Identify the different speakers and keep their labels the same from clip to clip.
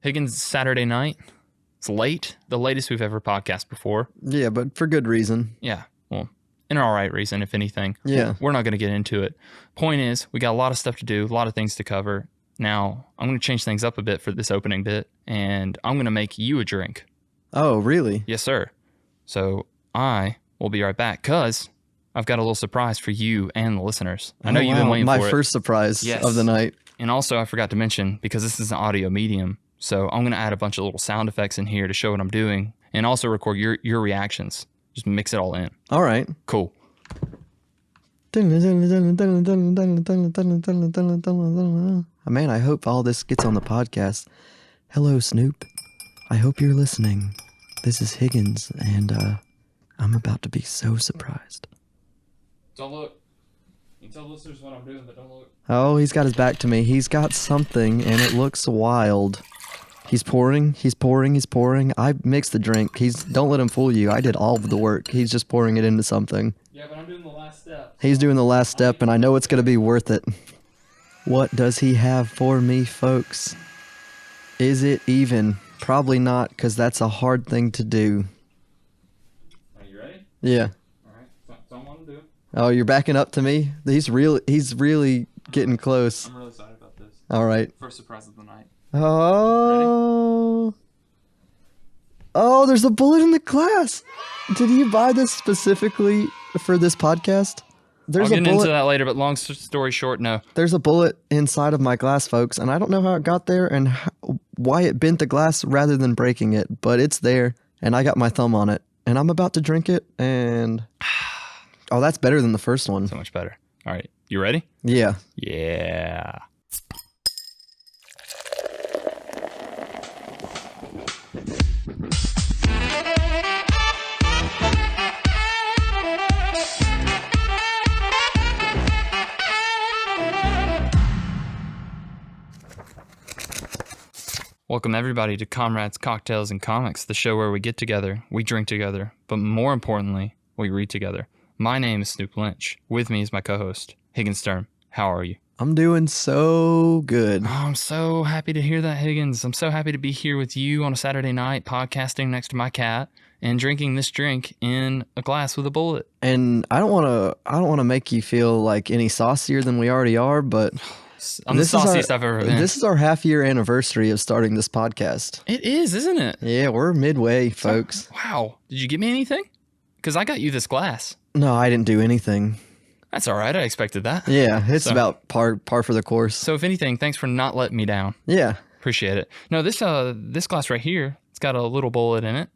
Speaker 1: Higgins, Saturday night. It's late, the latest we've ever podcast before.
Speaker 2: Yeah, but for good reason.
Speaker 1: Yeah, well, an all right reason, if anything.
Speaker 2: Yeah.
Speaker 1: We're not going to get into it. Point is, we got a lot of stuff to do, a lot of things to cover. Now, I'm going to change things up a bit for this opening bit, and I'm going to make you a drink.
Speaker 2: Oh, really?
Speaker 1: Yes, sir. So I will be right back, because I've got a little surprise for you and the listeners. I know you've been waiting for it.
Speaker 2: My first surprise of the night.
Speaker 1: And also, I forgot to mention, because this is an audio medium, so I'm going to add a bunch of little sound effects in here to show what I'm doing, and also record your reactions. Just mix it all in.
Speaker 2: All right.
Speaker 1: Cool.
Speaker 2: Man, I hope all this gets on the podcast. Hello, Snoop. I hope you're listening. This is Higgins, and I'm about to be so surprised.
Speaker 1: Don't look. You can tell listeners what I'm doing, but don't look.
Speaker 2: Oh, he's got his back to me. He's got something, and it looks wild. He's pouring. I mixed the drink. Don't let him fool you. I did all of the work. He's just pouring it into something.
Speaker 1: Yeah, but I'm doing the last step.
Speaker 2: He's doing the last step, and I know it's going to be worth it. What does he have for me, folks? Is it even? Probably not, because that's a hard thing to do.
Speaker 1: Are you ready?
Speaker 2: Yeah.
Speaker 1: All right. That's all I want to do.
Speaker 2: Oh, you're backing up to me? He's really getting close.
Speaker 1: I'm really excited about this.
Speaker 2: All right.
Speaker 1: First surprise of the night.
Speaker 2: Oh. Oh, there's a bullet in the glass. Did you buy this specifically for this podcast?
Speaker 1: I'll get into that later, but long story short, no.
Speaker 2: There's a bullet inside of my glass, folks, and I don't know how it got there and why it bent the glass rather than breaking it, but it's there, and I got my thumb on it, and I'm about to drink it, and... Oh, that's better than the first one.
Speaker 1: So much better. All right. You ready?
Speaker 2: Yeah.
Speaker 1: Yeah. Welcome everybody to Comrades, Cocktails, and Comics, the show where we get together, we drink together, but more importantly, we read together. My name is Snoop Lynch. With me is my co-host, Higgins Sturm. How are you?
Speaker 2: I'm doing so good.
Speaker 1: Oh, I'm so happy to hear that, Higgins. I'm so happy to be here with you on a Saturday night, podcasting next to my cat and drinking this drink in a glass with a bullet.
Speaker 2: And I don't want to make you feel like any saucier than we already are, but
Speaker 1: I'm the sauciest I've ever been.
Speaker 2: This is our half-year anniversary of starting this podcast.
Speaker 1: It is, isn't it?
Speaker 2: Yeah, we're midway, folks.
Speaker 1: Wow. Did you get me anything? Because I got you this glass.
Speaker 2: No, I didn't do anything.
Speaker 1: That's all right. I expected that.
Speaker 2: Yeah, it's about par for the course.
Speaker 1: So if anything, thanks for not letting me down.
Speaker 2: Yeah.
Speaker 1: Appreciate it. No, this glass right here, it's got a little bullet in it,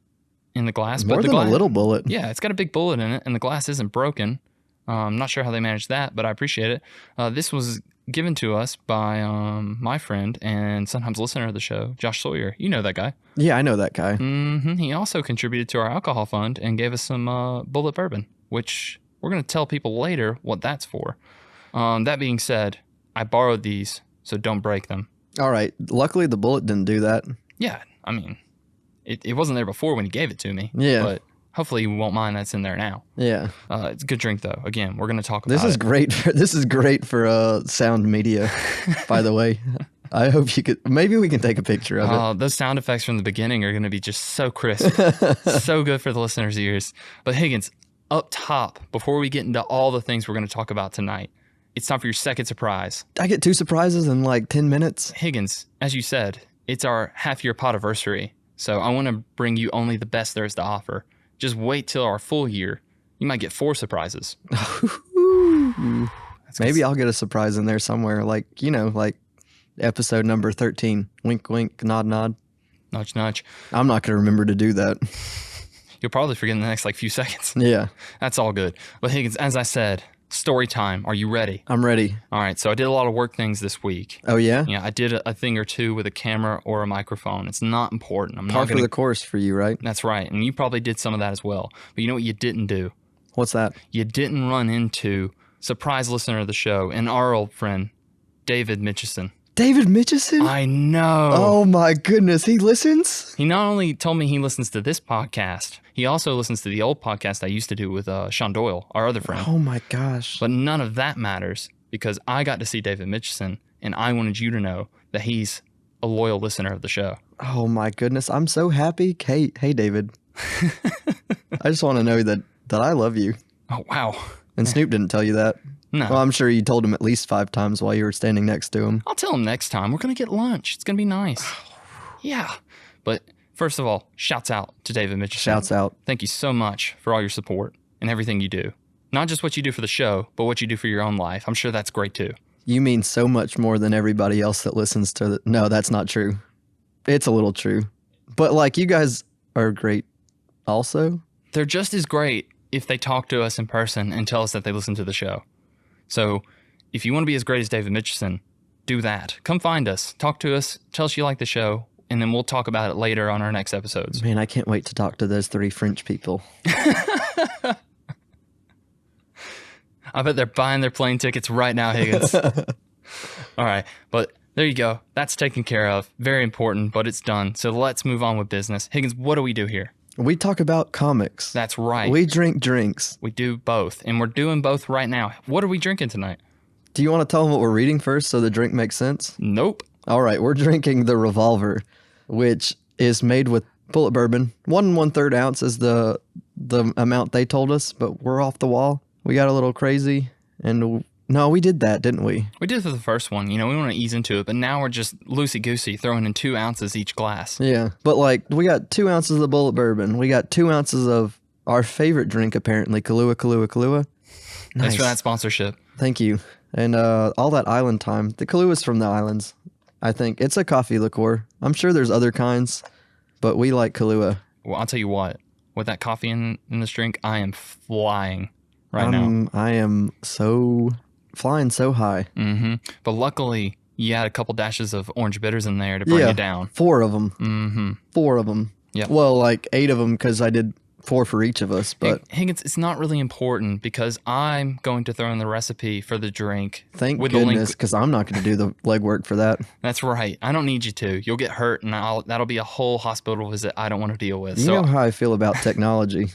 Speaker 1: in the glass.
Speaker 2: More than a little bullet.
Speaker 1: Yeah, it's got a big bullet in it, and the glass isn't broken. I'm not sure how they managed that, but I appreciate it. This was given to us by my friend and sometimes listener of the show, Josh Sawyer. You know that guy.
Speaker 2: Yeah, I know that guy.
Speaker 1: Mm-hmm. He also contributed to our alcohol fund and gave us some bullet bourbon, which we're going to tell people later what that's for. That being said, I borrowed these, so don't break them.
Speaker 2: All right. Luckily, the bullet didn't do that.
Speaker 1: Yeah, I mean, it wasn't there before when he gave it to me.
Speaker 2: Yeah.
Speaker 1: But hopefully you won't mind that's in there now.
Speaker 2: Yeah.
Speaker 1: It's a good drink, though. Again, we're going to talk about
Speaker 2: this is
Speaker 1: it.
Speaker 2: This is great for sound media, by the way. I hope you could... Maybe we can take a picture of it.
Speaker 1: Those sound effects from the beginning are going to be just so crisp. So good for the listeners' ears. But Higgins, up top, before we get into all the things we're going to talk about tonight, it's time for your second surprise.
Speaker 2: I get 2 surprises in like 10 minutes.
Speaker 1: Higgins, as you said, it's our half-year podiversary. So I want to bring you only the best there is to offer. Just wait till our full year. You might get 4 surprises.
Speaker 2: Maybe I'll get a surprise in there somewhere, like episode number 13. Wink, wink, nod, nod.
Speaker 1: Nudge, nudge.
Speaker 2: I'm not going to remember to do that.
Speaker 1: You'll probably forget in the next few seconds.
Speaker 2: Yeah.
Speaker 1: That's all good. But Higgins, as I said, story time. Are you ready?
Speaker 2: I'm ready.
Speaker 1: All right. So I did a lot of work things this week.
Speaker 2: Oh, yeah?
Speaker 1: Yeah, I did a thing or two with a camera or a microphone. It's not important. I'm
Speaker 2: Par
Speaker 1: not
Speaker 2: for the course for you, right?
Speaker 1: That's right. And you probably did some of that as well. But you know what you didn't do?
Speaker 2: What's that?
Speaker 1: You didn't run into surprise listener of the show and our old friend, David Mitchison.
Speaker 2: David Mitchison?
Speaker 1: I know.
Speaker 2: Oh my goodness, he listens?
Speaker 1: He not only told me he listens to this podcast, he also listens to the old podcast I used to do with Sean Doyle, our other friend.
Speaker 2: Oh my gosh.
Speaker 1: But none of that matters because I got to see David Mitchison, and I wanted you to know that he's a loyal listener of the show.
Speaker 2: Oh my goodness, I'm so happy. Hey, David. I just want to know that I love you.
Speaker 1: Oh, wow.
Speaker 2: And Snoop didn't tell you that.
Speaker 1: No.
Speaker 2: Well, I'm sure you told him at least 5 times while you were standing next to him.
Speaker 1: I'll tell him next time. We're going to get lunch. It's going to be nice. Yeah. But first of all, shouts out to David Mitchell.
Speaker 2: Shouts out.
Speaker 1: Thank you so much for all your support and everything you do. Not just what you do for the show, but what you do for your own life. I'm sure that's great too.
Speaker 2: You mean so much more than everybody else that listens to No, that's not true. It's a little true. But like, you guys are great also.
Speaker 1: They're just as great if they talk to us in person and tell us that they listen to the show. So if you want to be as great as David Mitchison, do that. Come find us, talk to us, tell us you like the show, and then we'll talk about it later on our next episodes.
Speaker 2: Man, I can't wait to talk to those 3 French people.
Speaker 1: I bet they're buying their plane tickets right now, Higgins. All right, but there you go. That's taken care of. Very important, but it's done. So let's move on with business. Higgins, what do we do here?
Speaker 2: We talk about comics.
Speaker 1: That's right.
Speaker 2: We drink drinks.
Speaker 1: We do both, and we're doing both right now. What are we drinking tonight?
Speaker 2: Do you want to tell them what we're reading first so the drink makes sense?
Speaker 1: Nope.
Speaker 2: All right, we're drinking the Revolver, which is made with bullet bourbon. 1 1/3 ounce is the amount they told us, but we're off the wall. We got a little crazy, and no, we did that, didn't we?
Speaker 1: We did it for the first one. You know, we want to ease into it, but now we're just loosey-goosey, throwing in 2 ounces each glass.
Speaker 2: Yeah, but like, we got 2 ounces of bullet bourbon. We got 2 ounces of our favorite drink, apparently, Kahlua. Nice.
Speaker 1: Thanks for that sponsorship.
Speaker 2: Thank you. And all that island time. The Kahlua's from the islands, I think. It's a coffee liqueur. I'm sure there's other kinds, but we like Kahlua.
Speaker 1: Well, I'll tell you what. With that coffee in this drink, I am flying right now.
Speaker 2: I am flying so high.
Speaker 1: Mm-hmm. But luckily, you had a couple dashes of orange bitters in there to bring you down.
Speaker 2: 4 of them.
Speaker 1: Mm-hmm.
Speaker 2: 4 of them.
Speaker 1: Yep.
Speaker 2: Well, like 8 of them because I did 4 for each of us. But
Speaker 1: Higgins, it's not really important because I'm going to throw in the recipe for the drink.
Speaker 2: Thank
Speaker 1: with
Speaker 2: goodness, because I'm not going to do the legwork for that.
Speaker 1: That's right. I don't need you to. You'll get hurt, and that'll be a whole hospital visit I don't want to deal with.
Speaker 2: You know how I feel about technology.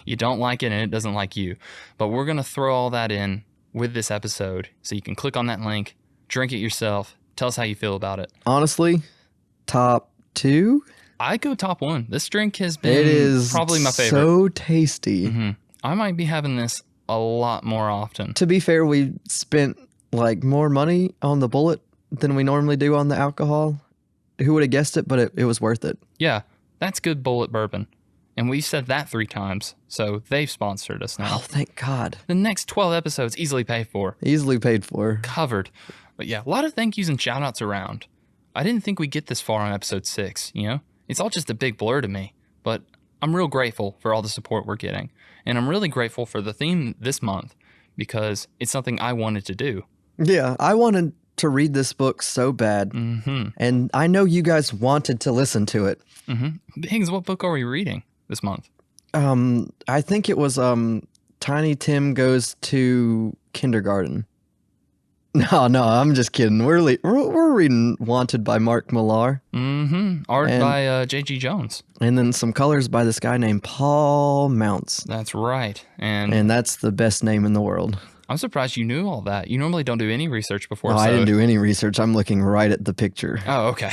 Speaker 1: You don't like it, and it doesn't like you. But we're going to throw all that in with this episode, so you can click on that link, drink it yourself, tell us how you feel about it.
Speaker 2: Honestly, top 2?
Speaker 1: I go top 1. This drink has been probably my favorite.
Speaker 2: So tasty.
Speaker 1: Mm-hmm. I might be having this a lot more often.
Speaker 2: To be fair, we spent like more money on the bullet than we normally do on the alcohol. Who would have guessed it? But it was worth it.
Speaker 1: Yeah, that's good bullet bourbon. And we said that 3 times, so they've sponsored us now.
Speaker 2: Oh, thank God.
Speaker 1: The next 12 episodes easily paid for.
Speaker 2: Easily paid for.
Speaker 1: Covered. But yeah, a lot of thank yous and shout outs around. I didn't think we'd get this far on episode 6, you know? It's all just a big blur to me, but I'm real grateful for all the support we're getting. And I'm really grateful for the theme this month because it's something I wanted to do.
Speaker 2: Yeah, I wanted to read this book so bad.
Speaker 1: Mm-hmm.
Speaker 2: And I know you guys wanted to listen to it.
Speaker 1: Mm-hmm. Higgins, what book are we reading this month?
Speaker 2: I think it was Tiny Tim Goes to Kindergarten. No, I'm just kidding. We're reading Wanted by Mark Millar.
Speaker 1: Mm-hmm. Art by J.G. Jones.
Speaker 2: And then some colors by this guy named Paul Mounts.
Speaker 1: That's right. And
Speaker 2: that's the best name in the world.
Speaker 1: I'm surprised you knew all that. You normally don't do any research before.
Speaker 2: No, I didn't do any research. I'm looking right at the picture.
Speaker 1: Oh, okay.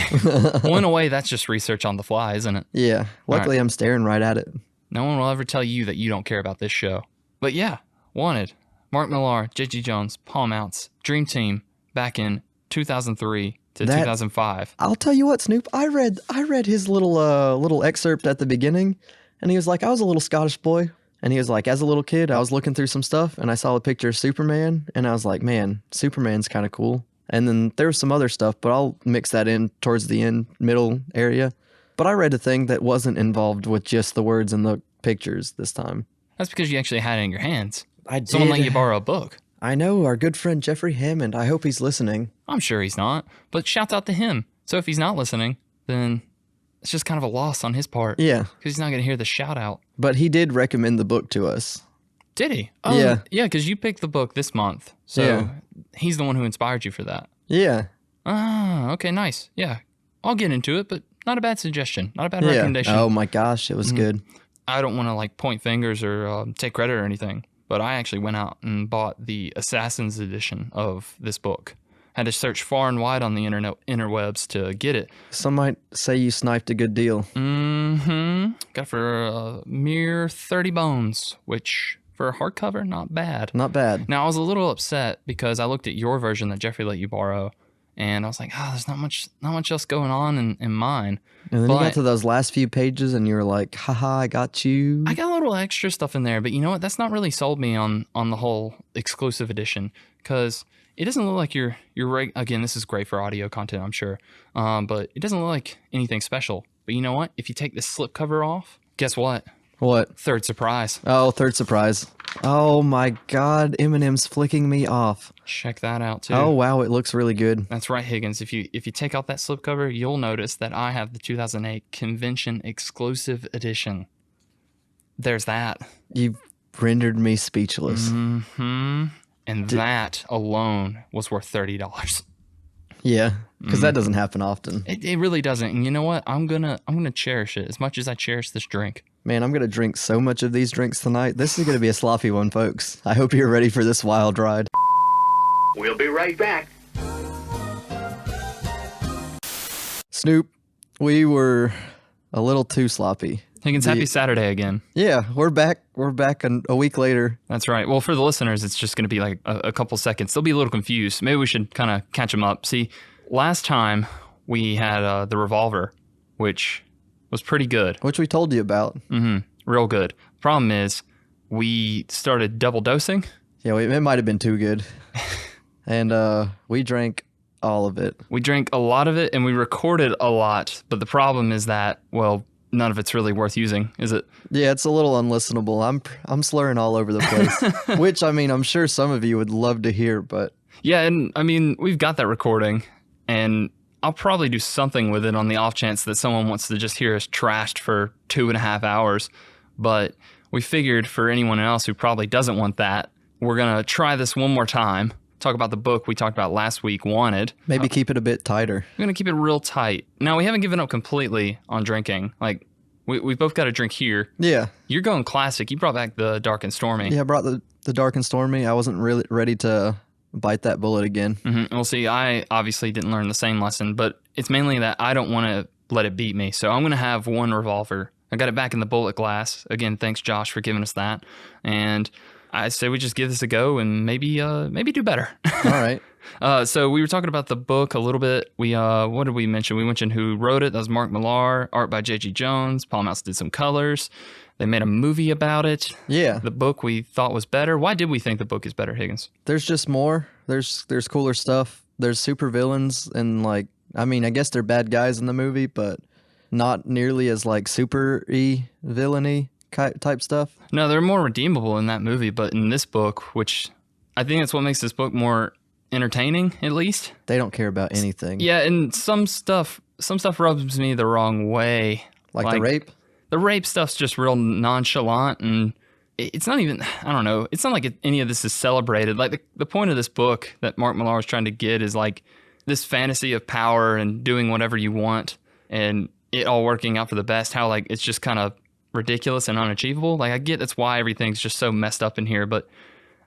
Speaker 1: Well, in a way, that's just research on the fly, isn't it?
Speaker 2: Yeah. Luckily, I'm staring right at it.
Speaker 1: No one will ever tell you that you don't care about this show. But yeah, Wanted. Mark Millar, J.G. Jones, Paul Mounts, Dream Team, back in 2003 to 2005.
Speaker 2: I'll tell you what, Snoop. I read his little excerpt at the beginning, and he was like, I was a little Scottish boy. And he was like, as a little kid, I was looking through some stuff, and I saw a picture of Superman, and I was like, man, Superman's kind of cool. And then there was some other stuff, but I'll mix that in towards the end, middle area. But I read a thing that wasn't involved with just the words and the pictures this time.
Speaker 1: That's because you actually had it in your hands.
Speaker 2: I did.
Speaker 1: Someone let you borrow a book.
Speaker 2: I know, our good friend Jeffrey Hammond. I hope he's listening.
Speaker 1: I'm sure he's not, but shouts out to him. So if he's not listening, then it's just kind of a loss on his part.
Speaker 2: Yeah.
Speaker 1: Because he's not going to hear the shout out.
Speaker 2: But he did recommend the book to us.
Speaker 1: Did he? Oh,
Speaker 2: yeah.
Speaker 1: Yeah, because you picked the book this month. So he's the one who inspired you for that.
Speaker 2: Yeah.
Speaker 1: Ah, okay, nice. Yeah. I'll get into it, but not a bad suggestion. Not a bad recommendation.
Speaker 2: Oh my gosh, it was good.
Speaker 1: I don't want to like point fingers or take credit or anything, but I actually went out and bought the Assassin's edition of this book. Had to search far and wide on the interwebs to get it.
Speaker 2: Some might say you sniped a good deal.
Speaker 1: Got it for a mere 30 bones, which for a hardcover, not bad.
Speaker 2: Not bad.
Speaker 1: Now, I was a little upset because I looked at your version that Jeffrey let you borrow, and I was like, there's not much else going on in mine.
Speaker 2: And then you
Speaker 1: But-
Speaker 2: got to those last few pages and you were like, haha, I got you.
Speaker 1: I got a little extra stuff in there, but you know what? That's not really sold me on the whole exclusive edition, because it doesn't look like you're again, this is great for audio content, I'm sure, but it doesn't look like anything special. But you know what? If you take this slipcover off, guess what?
Speaker 2: What?
Speaker 1: Third surprise.
Speaker 2: Oh, third surprise. Oh my God, Eminem's flicking me off.
Speaker 1: Check that out too.
Speaker 2: Oh wow, it looks really good.
Speaker 1: That's right, Higgins. If you take out that slipcover, you'll notice that I have the 2008 convention exclusive edition. There's that.
Speaker 2: You've rendered me speechless.
Speaker 1: And that alone was worth $30.
Speaker 2: Yeah, because that doesn't happen often.
Speaker 1: It really doesn't. And you know what? I'm gonna cherish it as much as I cherish this drink.
Speaker 2: Man, I'm gonna drink so much of these drinks tonight. This is gonna be a sloppy one, folks. I hope you're ready for this wild ride.
Speaker 3: We'll be right back.
Speaker 2: Snoop, we were a little too sloppy.
Speaker 1: Higgins, happy Saturday again.
Speaker 2: Yeah, we're back. We're back a week later.
Speaker 1: That's right. Well, for the listeners, it's just going to be like a couple seconds. They'll be a little confused. Maybe we should kind of catch them up. See, last time we had the revolver, which was pretty good.
Speaker 2: Which we told you about.
Speaker 1: Real good. Problem is, we started double dosing.
Speaker 2: Yeah, it might have been too good. And we drank all of it.
Speaker 1: We drank a lot of it and we recorded a lot. But the problem is that, well, none of it's really worth using, is it?
Speaker 2: Yeah, it's a little unlistenable. I'm slurring all over the place. Which, I mean, I'm sure some of you would love to hear, but...
Speaker 1: Yeah, and I mean, we've got that recording, and I'll probably do something with it on the off chance that someone wants to just hear us trashed for 2.5 hours. But we figured for anyone else who probably doesn't want that, we're going to try this one more time. Talk about the book we talked about last week, Wanted.
Speaker 2: Maybe keep it a bit tighter.
Speaker 1: We're going to keep it real tight. Now, we haven't given up completely on drinking. Like, we've both got a drink here.
Speaker 2: Yeah.
Speaker 1: You're going classic. You brought back the Dark and Stormy.
Speaker 2: Yeah, I brought the Dark and Stormy. I wasn't really ready to bite that bullet again.
Speaker 1: Well, see, I obviously didn't learn the same lesson, but it's mainly that I don't want to let it beat me. So I'm going to have one revolver. I got it back in the bullet glass. Again, thanks, Josh, for giving us that. And I say we just give this a go and maybe do better.
Speaker 2: All right.
Speaker 1: So we were talking about the book a little bit. We what did we mention? We mentioned who wrote it. That was Mark Millar. Art by J.G. Jones. Paul Mouse did some colors. They made a movie about it.
Speaker 2: Yeah.
Speaker 1: The book we thought was better. Why did we think the book is better, Higgins?
Speaker 2: There's just more. There's cooler stuff. There's super villains and like, I mean, I guess they're bad guys in the movie, but not nearly as like super-y villainy type stuff.
Speaker 1: No, they're more redeemable in that movie, but in this book, which I think that's what makes this book more entertaining, at least.
Speaker 2: They don't care about anything.
Speaker 1: Yeah, and some stuff rubs me the wrong way.
Speaker 2: Like the rape?
Speaker 1: The rape stuff's just real nonchalant, and it's not even, I don't know, it's not like any of this is celebrated. Like the point of this book that Mark Millar was trying to get is like this fantasy of power and doing whatever you want and it all working out for the best, how like it's just kind of ridiculous and unachievable. Like I get that's why everything's just so messed up in here, but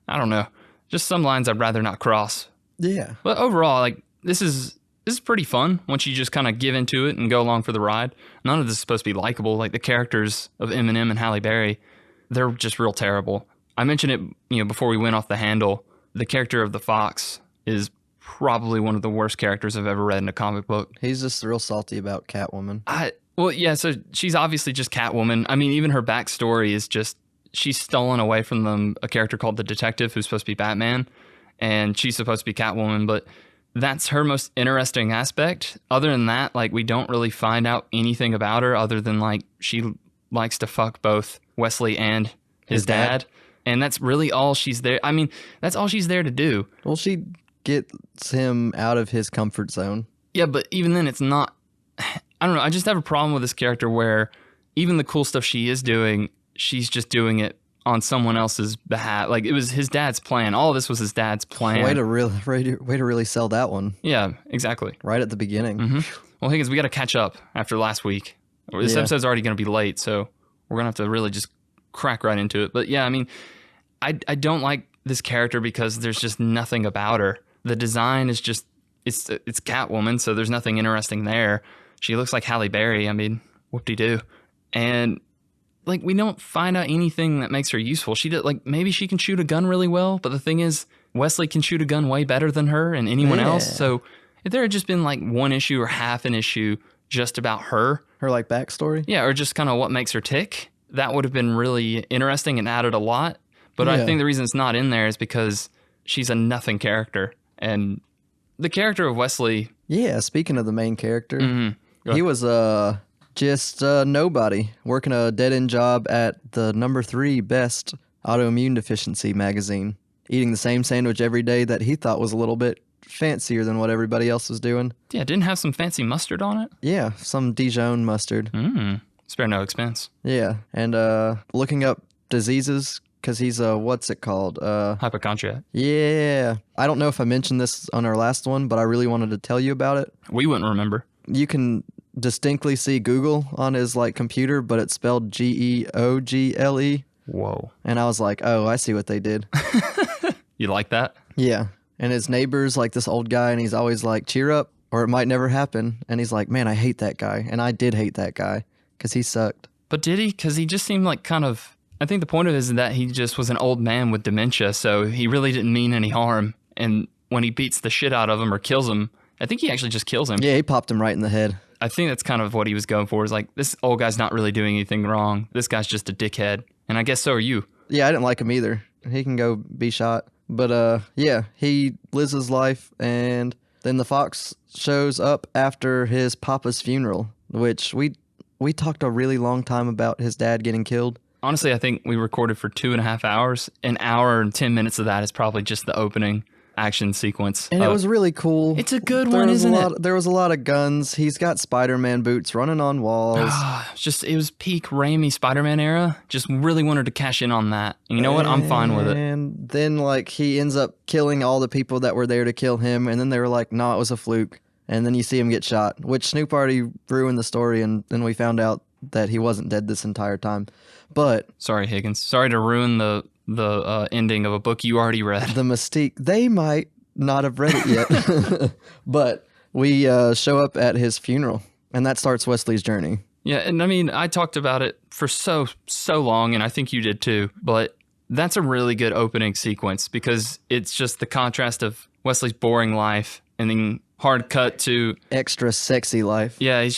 Speaker 1: I don't know. Just some lines I'd rather not cross.
Speaker 2: Yeah.
Speaker 1: But overall, like this is pretty fun once you just kind of give into it and go along for the ride. None of this is supposed to be likable. Like the characters of Eminem and Halle Berry, they're just real terrible. I mentioned it, before we went off the handle. The character of the Fox is probably one of the worst characters I've ever read in a comic book.
Speaker 2: He's just real salty about Catwoman.
Speaker 1: Well, yeah, so she's obviously just Catwoman. I mean, even her backstory is just, she's stolen away from them a character called the Detective who's supposed to be Batman, and she's supposed to be Catwoman, but that's her most interesting aspect. Other than that, like, we don't really find out anything about her other than, like, she likes to fuck both Wesley and his dad. And that's really all she's there. I mean, that's all she's there to do.
Speaker 2: Well, she gets him out of his comfort zone.
Speaker 1: Yeah, but even then, it's not... I don't know. I just have a problem with this character where even the cool stuff she is doing, she's just doing it on someone else's behalf. Like, it was his dad's plan. All of this was his dad's plan.
Speaker 2: Way to really sell that one.
Speaker 1: Yeah, exactly.
Speaker 2: Right at the beginning.
Speaker 1: Mm-hmm. Well, Higgins, we got to catch up after last week. This episode's already going to be late, so we're going to have to really just crack right into it. But yeah, I mean, I don't like this character because there's just nothing about her. The design is just it's Catwoman, so there's nothing interesting there. She looks like Halle Berry. I mean, whoop-de-doo. And like, we don't find out anything that makes her useful. She did, like, maybe she can shoot a gun really well, but the thing is, Wesley can shoot a gun way better than her and anyone else. So if there had just been like one issue or half an issue just about her,
Speaker 2: Her like backstory.
Speaker 1: yeah, or just kind of what makes her tick, that would have been really interesting and added a lot. But I
Speaker 2: Yeah.
Speaker 1: think the reason it's not in there is because she's a nothing character. And the character of Wesley,
Speaker 2: Yeah. Speaking of the main character,
Speaker 1: Go
Speaker 2: he was just nobody working a dead end job at the number 3 best autoimmune deficiency magazine, eating the same sandwich every day that he thought was a little bit fancier than what everybody else was doing.
Speaker 1: yeah, didn't have some fancy mustard on it.
Speaker 2: Yeah, some Dijon mustard.
Speaker 1: Spare no expense.
Speaker 2: Yeah, and looking up diseases because he's what's it called?
Speaker 1: Hypochondriac.
Speaker 2: Yeah, I don't know if I mentioned this on our last one, but I really wanted to tell you about it.
Speaker 1: We wouldn't remember.
Speaker 2: You can distinctly see Google on his like computer, but it's spelled Geogle.
Speaker 1: Whoa.
Speaker 2: And I was like, oh, I see what they did.
Speaker 1: You like that?
Speaker 2: Yeah. And his neighbor's like this old guy, and he's always like, cheer up, or it might never happen. And he's like, man, I hate that guy. And I did hate that guy because he sucked.
Speaker 1: But did he? Because he just seemed like kind of, I think the point of it is that he just was an old man with dementia, so he really didn't mean any harm. And when he beats the shit out of him or kills him, I think he actually just kills him.
Speaker 2: Yeah, he popped him right in the head.
Speaker 1: I think that's kind of what he was going for, is like, this old guy's not really doing anything wrong. This guy's just a dickhead. And I guess so are you.
Speaker 2: Yeah, I didn't like him either. He can go be shot. But yeah, he lives his life, and then the fox shows up after his papa's funeral, which we talked a really long time about his dad getting killed.
Speaker 1: Honestly, I think we recorded for 2.5 hours. An hour and 10 minutes of that is probably just the opening action sequence.
Speaker 2: And it was really cool.
Speaker 1: It's a good one, isn't it?
Speaker 2: There was a lot of guns. He's got Spider-Man boots running on walls.
Speaker 1: It was peak Raimi Spider-Man era. Just really wanted to cash in on that. And you know what? I'm fine with it.
Speaker 2: And then like he ends up killing all the people that were there to kill him, and then they were like, no, it was a fluke. And then you see him get shot, which Snoop already ruined the story, and then we found out that he wasn't dead this entire time. But
Speaker 1: Sorry, Higgins. Sorry to ruin the ending of a book you already read.
Speaker 2: the Mystique, they might not have read it yet. But we show up at his funeral, and that starts Wesley's journey.
Speaker 1: Yeah, and I mean, I talked about it for so long, and I think you did too, but that's a really good opening sequence because it's just the contrast of Wesley's boring life and then hard cut to,
Speaker 2: Extra sexy life.
Speaker 1: yeah, he's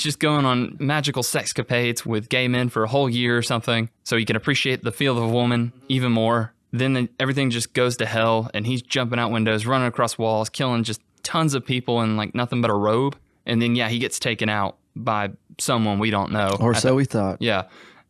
Speaker 1: just going on magical sexcapades with gay men for a whole year or something, so he can appreciate the feel of a woman even more. Then everything just goes to hell, and he's jumping out windows, running across walls, killing just tons of people in like nothing but a robe. And then, yeah, he gets taken out by someone we don't know.
Speaker 2: Or so we thought.
Speaker 1: Yeah.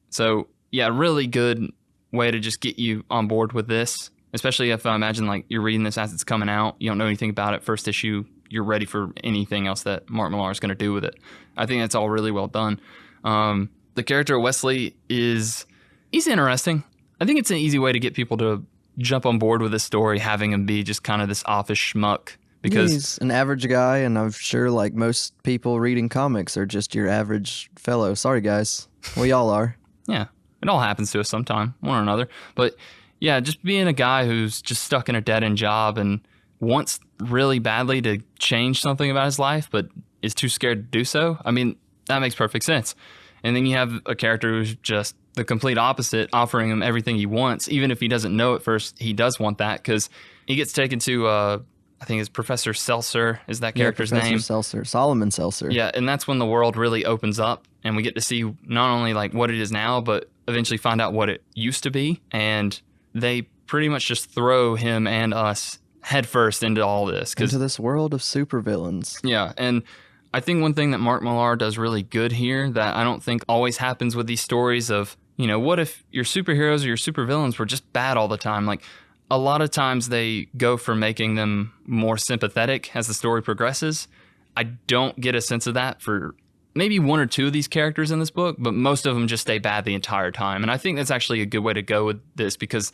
Speaker 1: So, yeah, really good way to just get you on board with this, especially if I imagine like you're reading this as it's coming out. You don't know anything about it. First issue, you're ready for anything else that Mark Millar is going to do with it. I think that's all really well done. The character of Wesley he's interesting. I think it's an easy way to get people to jump on board with this story, having him be just kind of this office schmuck. Because
Speaker 2: he's an average guy, and I'm sure like most people reading comics are just your average fellow. Sorry, guys. We all are.
Speaker 1: yeah, it all happens to us sometime, one or another. But yeah, just being a guy who's just stuck in a dead-end job and wants really badly to change something about his life, but is too scared to do so. I mean, that makes perfect sense. And then you have a character who's just the complete opposite, offering him everything he wants. Even if he doesn't know at first, he does want that because he gets taken to, I think it's Professor Seltzer is that character's
Speaker 2: Professor
Speaker 1: name.
Speaker 2: Seltzer, Solomon Seltzer.
Speaker 1: Yeah, and that's when the world really opens up and we get to see not only like what it is now, but eventually find out what it used to be. And they pretty much just throw him and us headfirst into all this.
Speaker 2: Into this world of supervillains.
Speaker 1: Yeah, and I think one thing that Mark Millar does really good here that I don't think always happens with these stories of, you know, what if your superheroes or your supervillains were just bad all the time? Like, a lot of times they go for making them more sympathetic as the story progresses. I don't get a sense of that for maybe one or two of these characters in this book, but most of them just stay bad the entire time. And I think that's actually a good way to go with this because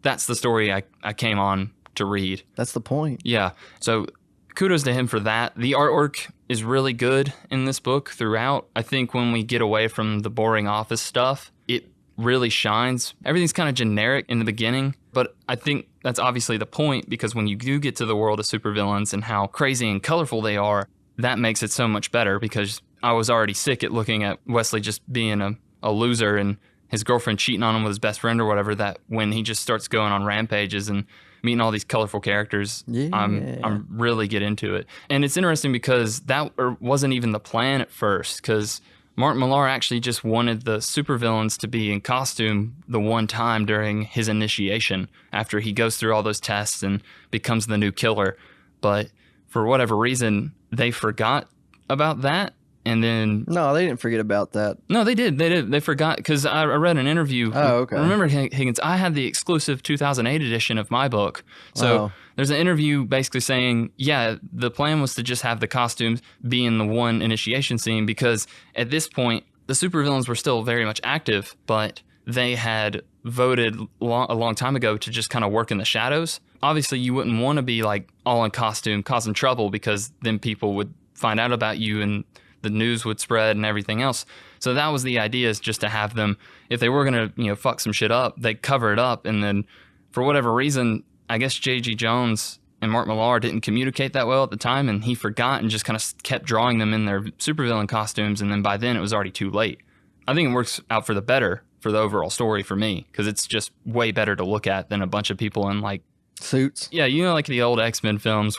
Speaker 1: that's the story I came on to read.
Speaker 2: That's the point.
Speaker 1: Yeah. So kudos to him for that. The artwork is really good in this book throughout. I think when we get away from the boring office stuff, it really shines. Everything's kind of generic in the beginning, but I think that's obviously the point, because when you do get to the world of supervillains and how crazy and colorful they are, that makes it so much better, because I was already sick at looking at Wesley just being a loser and his girlfriend cheating on him with his best friend or whatever, that when he just starts going on rampages and meeting all these colorful characters, I'm really get into it. And it's interesting because that wasn't even the plan at first, because Mark Millar actually just wanted the supervillains to be in costume the one time during his initiation, after he goes through all those tests and becomes the new killer. But for whatever reason, they forgot about that. And then...
Speaker 2: No, they didn't forget about that.
Speaker 1: No, they did. They forgot, because I read an interview.
Speaker 2: Oh, okay.
Speaker 1: Remember, Higgins, I had the exclusive 2008 edition of my book. So there's an interview basically saying, yeah, the plan was to just have the costumes be in the one initiation scene, because at this point, the supervillains were still very much active, but they had voted a long time ago to just kind of work in the shadows. Obviously, you wouldn't want to be like all in costume, causing trouble, because then people would find out about you and the news would spread and everything else. So that was the idea, is just to have them, if they were going to, fuck some shit up, they cover it up. And then for whatever reason, I guess J.G. Jones and Mark Millar didn't communicate that well at the time, and he forgot and just kind of kept drawing them in their supervillain costumes. And then by then it was already too late. I think it works out for the better for the overall story for me, because it's just way better to look at than a bunch of people in like
Speaker 2: suits.
Speaker 1: Yeah, like the old X-Men films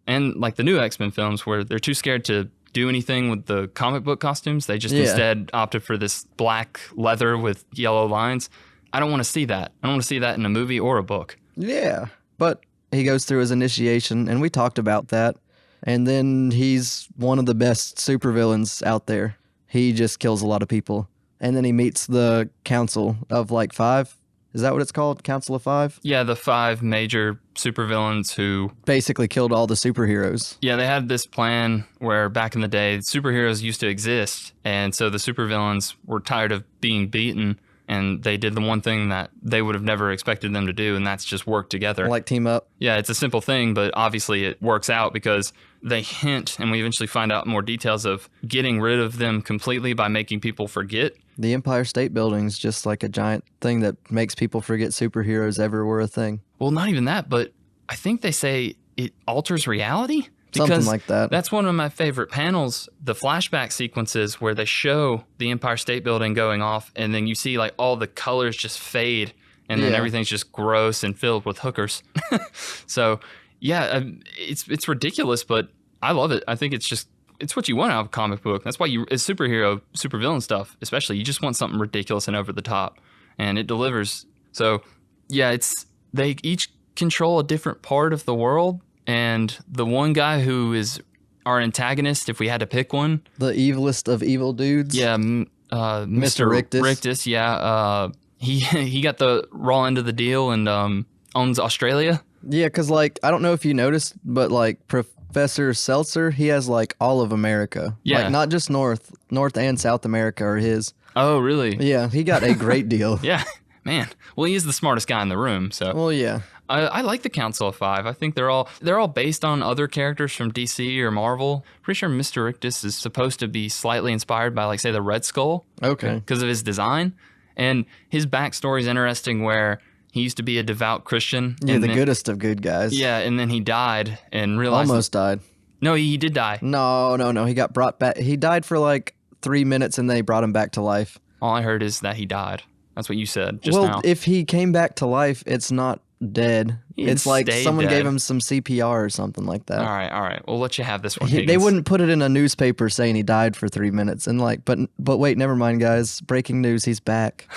Speaker 1: and like the new X-Men films where they're too scared to do anything with the comic book costumes. They just instead opted for this black leather with yellow lines. I don't want to see that. I don't want to see that in a movie or a book.
Speaker 2: Yeah, but he goes through his initiation, and we talked about that. And then he's one of the best supervillains out there. He just kills a lot of people. And then he meets the Council of like 5. Is that what it's called? Council of 5?
Speaker 1: Yeah, the 5 major supervillains who
Speaker 2: basically killed all the superheroes.
Speaker 1: Yeah, they had this plan where back in the day, superheroes used to exist. And so the supervillains were tired of being beaten, and they did the one thing that they would have never expected them to do, and that's just work together.
Speaker 2: Like team up.
Speaker 1: Yeah, it's a simple thing, but obviously it works out because they hint, and we eventually find out more details of getting rid of them completely by making people forget.
Speaker 2: The Empire State Building's just like a giant thing that makes people forget superheroes ever were a thing.
Speaker 1: Well, not even that, but I think they say it alters reality.
Speaker 2: Something like that.
Speaker 1: That's one of my favorite panels, the flashback sequences where they show the Empire State Building going off, and then you see like all the colors just fade, and then everything's just gross and filled with hookers. So, yeah, it's ridiculous, but I love it. I think it's what you want out of a comic book. That's why it's supervillain stuff, especially. You just want something ridiculous and over the top, and it delivers. So, yeah, they each control a different part of the world. And the one guy who is our antagonist, if we had to pick one,
Speaker 2: the evilest of evil dudes.
Speaker 1: Yeah, Mr. Rictus. Yeah, he got the raw end of the deal and owns Australia.
Speaker 2: Yeah, because like I don't know if you noticed, but like Professor Seltzer, he has like all of America.
Speaker 1: Yeah,
Speaker 2: like not just North and South America are his.
Speaker 1: Oh, really?
Speaker 2: Yeah, he got a great deal.
Speaker 1: Yeah, man. Well, he is the smartest guy in the room. So.
Speaker 2: Well, yeah.
Speaker 1: I like the Council of 5. I think they're all based on other characters from DC or Marvel. Pretty sure Mr. Rictus is supposed to be slightly inspired by, like, say, the Red Skull.
Speaker 2: Okay.
Speaker 1: Because of his design. And his backstory is interesting where he used to be a devout Christian.
Speaker 2: Yeah, the goodest of good guys.
Speaker 1: Yeah, and then he died and realized...
Speaker 2: Almost died.
Speaker 1: No, he did die.
Speaker 2: No. He got brought back. He died for, like, 3 minutes, and they brought him back to life.
Speaker 1: All I heard is that he died. That's what you said just now.
Speaker 2: Well, if he came back to life, it's not dead. It's like someone gave him some CPR or something like that.
Speaker 1: All right. We'll let you have this one.
Speaker 2: They wouldn't put it in a newspaper saying he died for 3 minutes and like, but wait, never mind, guys. Breaking news: he's back.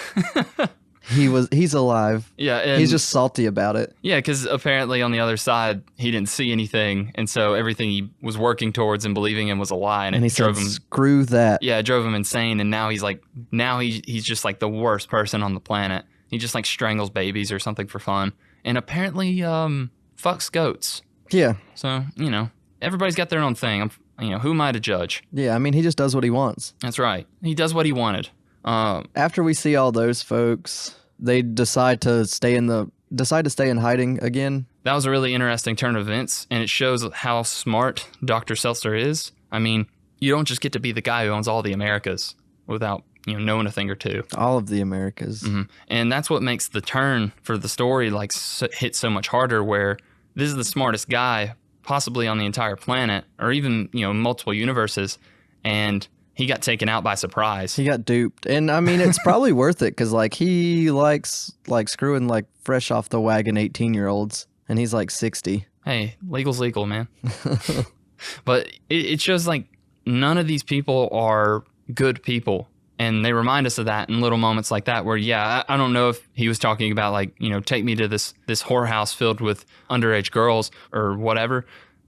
Speaker 2: He's alive.
Speaker 1: Yeah, and
Speaker 2: he's just salty about it.
Speaker 1: Yeah, because apparently on the other side he didn't see anything, and so everything he was working towards and believing in was a lie, and
Speaker 2: he
Speaker 1: drove
Speaker 2: said,
Speaker 1: him.
Speaker 2: Screw that.
Speaker 1: Yeah, it drove him insane, and now he's just like the worst person on the planet. He just like strangles babies or something for fun. And apparently, fucks goats.
Speaker 2: Yeah.
Speaker 1: So, everybody's got their own thing. Who am I to judge?
Speaker 2: Yeah, I mean, he just does what he wants.
Speaker 1: That's right. He does what he wanted.
Speaker 2: After we see all those folks, they decide to stay in hiding again.
Speaker 1: That was a really interesting turn of events, and it shows how smart Dr. Seltzer is. I mean, you don't just get to be the guy who owns all the Americas without knowing a thing or two.
Speaker 2: All of the Americas.
Speaker 1: And that's what makes the turn for the story like hit so much harder, where this is the smartest guy possibly on the entire planet, or even multiple universes, and he got taken out by surprise.
Speaker 2: He got duped. And I mean, it's probably worth it because like he likes like screwing like fresh off the wagon 18-year-olds, and he's like 60.
Speaker 1: Hey, legal's legal, man. But it shows like none of these people are good people. And they remind us of that in little moments like that where, I don't know if he was talking about like, take me to this whorehouse filled with underage girls or whatever.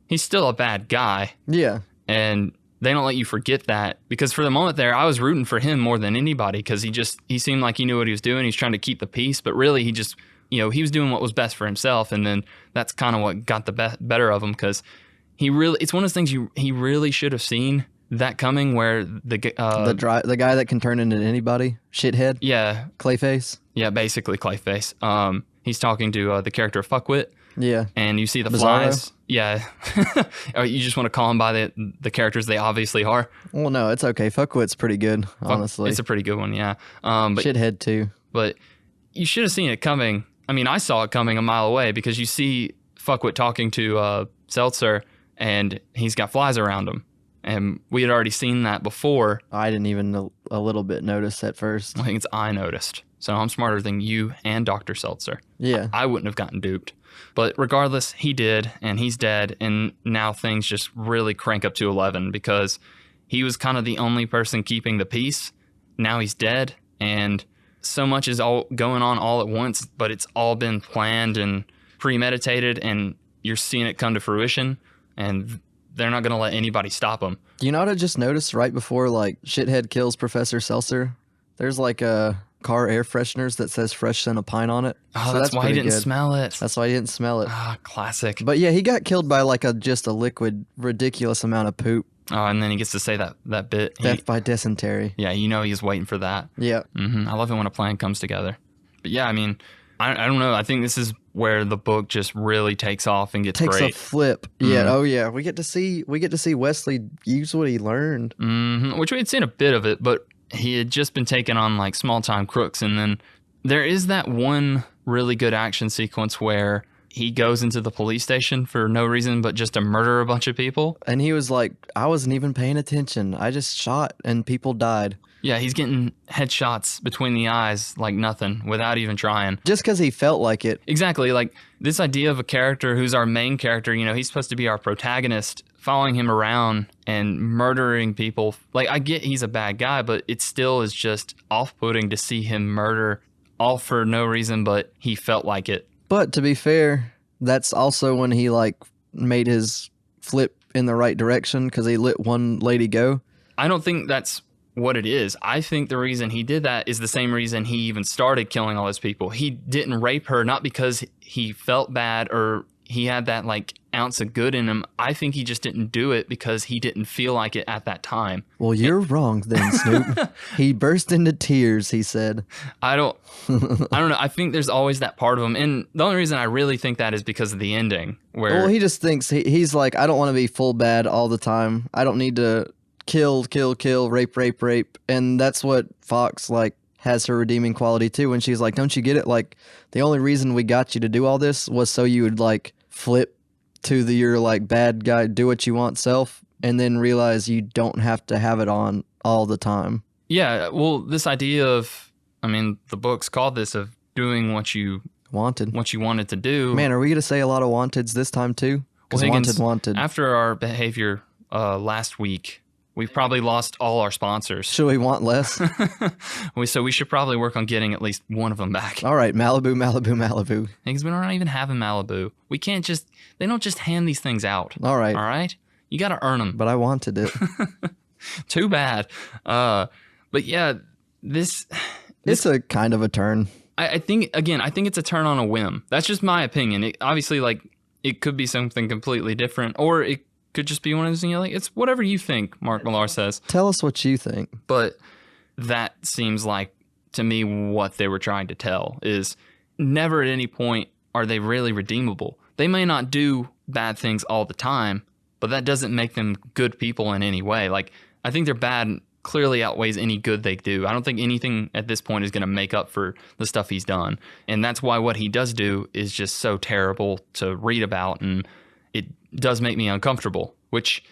Speaker 1: He's still a bad guy.
Speaker 2: Yeah.
Speaker 1: And they don't let you forget that, because for the moment there, I was rooting for him more than anybody, because he seemed like he knew what he was doing. He was trying to keep the peace, but really he just, he was doing what was best for himself. And then that's kind of what got the better of him, because it's one of those things he really should have seen that coming, where the
Speaker 2: guy that can turn into anybody, shithead.
Speaker 1: Yeah.
Speaker 2: Clayface.
Speaker 1: Yeah, basically Clayface. He's talking to the character of Fuckwit.
Speaker 2: Yeah.
Speaker 1: And you see the
Speaker 2: Bizarro.
Speaker 1: flies. Yeah. Or you just want to call them by the characters they obviously are.
Speaker 2: Well, no, it's okay. Fuckwit's pretty good, honestly.
Speaker 1: It's a pretty good one, yeah. But
Speaker 2: shithead too.
Speaker 1: But you should have seen it coming. I mean, I saw it coming a mile away, because you see Fuckwit talking to Seltzer, and he's got flies around him. And we had already seen that before.
Speaker 2: I didn't even a little bit notice at first.
Speaker 1: I think I noticed. So I'm smarter than you and Dr. Seltzer.
Speaker 2: Yeah.
Speaker 1: I wouldn't have gotten duped. But regardless, he did, and he's dead. And now things just really crank up to 11, because he was kind of the only person keeping the peace. Now he's dead, and so much is all going on all at once, but it's all been planned and premeditated, and you're seeing it come to fruition, and they're not going to let anybody stop them.
Speaker 2: You know what I just noticed right before like shithead kills Professor Seltzer? There's like a car air fresheners that says fresh scent of pine on it.
Speaker 1: Oh,
Speaker 2: So
Speaker 1: that's why he
Speaker 2: pretty
Speaker 1: didn't
Speaker 2: good.
Speaker 1: smell it.
Speaker 2: That's why he didn't smell it.
Speaker 1: Ah, classic.
Speaker 2: But yeah, he got killed by like just a liquid, ridiculous amount of poop.
Speaker 1: Oh, and then he gets to say that bit.
Speaker 2: Death by dysentery.
Speaker 1: Yeah, he's waiting for that.
Speaker 2: Yeah.
Speaker 1: I love it when a plan comes together. But yeah, I mean, I don't know. I think this is where the book just really takes off and gets
Speaker 2: Takes
Speaker 1: great.
Speaker 2: a flip. Yeah. Oh yeah. We get to see Wesley use what he learned.
Speaker 1: Which we had seen a bit of it, but he had just been taking on like small time crooks. And then there is that one really good action sequence where he goes into the police station for no reason but just to murder a bunch of people.
Speaker 2: And he was like, I wasn't even paying attention. I just shot and people died.
Speaker 1: Yeah, he's getting headshots between the eyes like nothing without even trying.
Speaker 2: Just because he felt like it.
Speaker 1: Exactly. Like this idea of a character who's our main character, he's supposed to be our protagonist, following him around and murdering people. Like, I get he's a bad guy, but it still is just off-putting to see him murder all for no reason, but he felt like it.
Speaker 2: But to be fair, that's also when he like made his flip in the right direction because he let one lady go.
Speaker 1: I don't think that's what it is. I think the reason he did that is the same reason he even started killing all those people. He didn't rape her, not because he felt bad or he had that like ounce of good in him. I think he just didn't do it because he didn't feel like it at that time.
Speaker 2: Well, you're wrong then, Snoop. He burst into tears, he said.
Speaker 1: I don't know. I think there's always that part of him. And the only reason I really think that is because of the ending where
Speaker 2: Well, he just thinks he's like, I don't want to be full bad all the time. I don't need to kill, rape. And that's what Fox like has her redeeming quality too. When she's like, don't you get it? Like the only reason we got you to do all this was so you would like flip to your like bad guy, do what you want self, and then realize you don't have to have it on all the time.
Speaker 1: Yeah, well, this idea of, I mean, the book's called this of doing what you
Speaker 2: wanted
Speaker 1: to do.
Speaker 2: Man, are we gonna say a lot of wanteds this time too? Because
Speaker 1: Well, Higgins,
Speaker 2: wanted.
Speaker 1: After our behavior last week, we've probably lost all our sponsors.
Speaker 2: Should we want less?
Speaker 1: So we should probably work on getting at least one of them back.
Speaker 2: All right, Malibu.
Speaker 1: Because we don't even have a Malibu. We can't just, they don't just hand these things out.
Speaker 2: All right.
Speaker 1: All right? You got to earn them.
Speaker 2: But I wanted it.
Speaker 1: Too bad. But yeah, this
Speaker 2: It's a kind of a turn.
Speaker 1: I think it's a turn on a whim. That's just my opinion. It, obviously, like, it could be something completely different, or it could just be one of those things, like, it's whatever you think, Mark Millar says.
Speaker 2: Tell us what you think.
Speaker 1: But that seems like, to me, what they were trying to tell is never at any point are they really redeemable. They may not do bad things all the time, but that doesn't make them good people in any way. Like, I think they're bad clearly outweighs any good they do. I don't think anything at this point is going to make up for the stuff he's done. And that's why what he does do is just so terrible to read about, and it does make me uncomfortable, which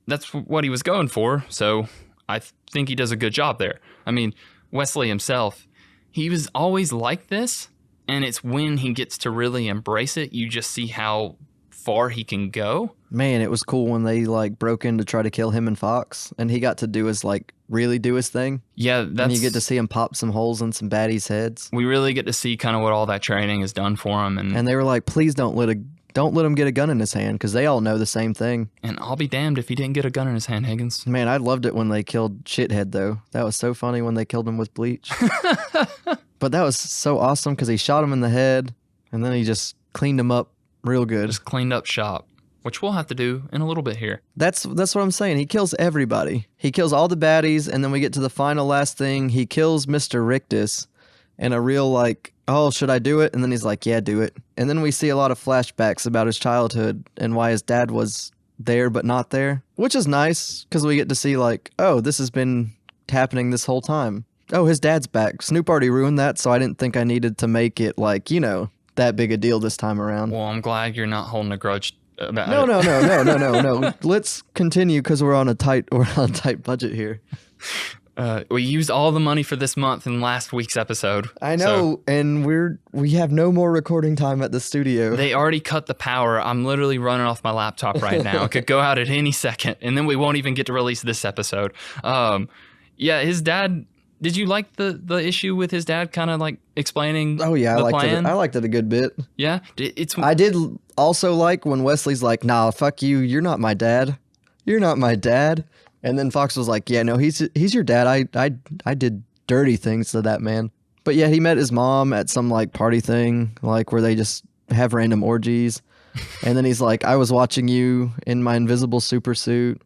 Speaker 1: that's what he was going for. So I think he does a good job there. I mean, Wesley himself, he was always like this, and it's when he gets to really embrace it, you just see how far he can go.
Speaker 2: Man, it was cool when they like broke in to try to kill him and Fox, and he got to do his really do his thing.
Speaker 1: Yeah,
Speaker 2: And you get to see him pop some holes in some baddies' heads.
Speaker 1: we really get to see kind of what all that training has done for him,
Speaker 2: And they were like, please don't let him get a gun in his hand, because they all know the same thing.
Speaker 1: and I'll be damned if he didn't get a gun in his hand, Higgins.
Speaker 2: Man, I loved it when they killed Shithead, though. That was so funny when they killed him with bleach. But that was so awesome because he shot him in the head, and then he just cleaned him up real good.
Speaker 1: Just cleaned up shop, which we'll have to do in a little bit here.
Speaker 2: That's what I'm saying. He kills everybody. He kills all the baddies, and then we get to the final last thing. He kills Mr. Rictus in a real oh, should I do it? And then he's like, yeah, do it. And then we see a lot of flashbacks about his childhood and why his dad was there but not there, which is nice because we get to see oh, this has been happening this whole time. Oh, his dad's back. Snoop already ruined that, so I didn't think I needed to make it that big a deal this time around.
Speaker 1: Well, I'm glad you're not holding a grudge about
Speaker 2: No,
Speaker 1: it.
Speaker 2: no. Let's continue because we're on a tight budget here.
Speaker 1: We used all the money for this month in last week's episode.
Speaker 2: I know, and we have no more recording time at the studio.
Speaker 1: They already cut the power. I'm literally running off my laptop right now. It could go out at any second, and then we won't even get to release this episode. Yeah, his dad. Did you like the issue with his dad kind of explaining?
Speaker 2: Oh yeah,
Speaker 1: the
Speaker 2: I
Speaker 1: plan?
Speaker 2: liked it a good bit.
Speaker 1: Yeah,
Speaker 2: I did also like when Wesley's like, "Nah, fuck you. You're not my dad. You're not my dad." And then Fox was like, "Yeah, no, he's your dad. I did dirty things to that man." But yeah, he met his mom at some party thing, where they just have random orgies. And then he's like, "I was watching you in my invisible super suit,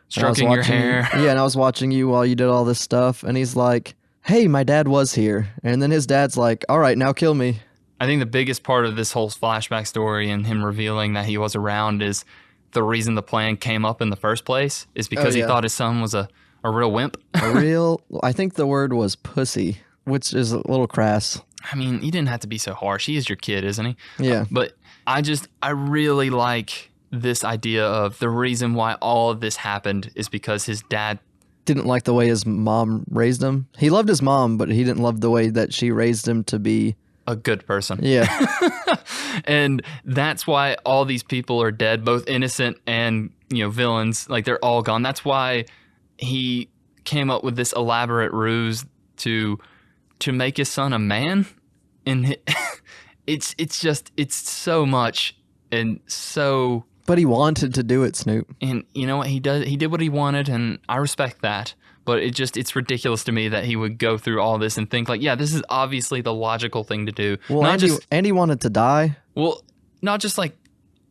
Speaker 1: stroking your hair."
Speaker 2: Yeah, and I was watching you while you did all this stuff." And he's like, "Hey, my dad was here." And then his dad's like, "All right, now kill me."
Speaker 1: I think the biggest part of this whole flashback story and him revealing that he was around is the reason the plan came up in the first place is because he thought his son was a real wimp.
Speaker 2: I think the word was pussy, which is a little crass.
Speaker 1: I mean, he didn't have to be so harsh. He is your kid, isn't he?
Speaker 2: Yeah.
Speaker 1: But I really like this idea of the reason why all of this happened is because his dad
Speaker 2: Didn't like the way his mom raised him. He loved his mom, but he didn't love the way that she raised him to be.
Speaker 1: a good person.
Speaker 2: Yeah.
Speaker 1: And that's why all these people are dead, both innocent and, villains. They're all gone. That's why he came up with this elaborate ruse to make his son a man. And it's so much and so.
Speaker 2: But he wanted to do it, Snoop.
Speaker 1: And you know what he does? He did what he wanted, and I respect that. But it's ridiculous to me that he would go through all this and think this is obviously the logical thing to do.
Speaker 2: Well, Andy wanted to die.
Speaker 1: Well, not just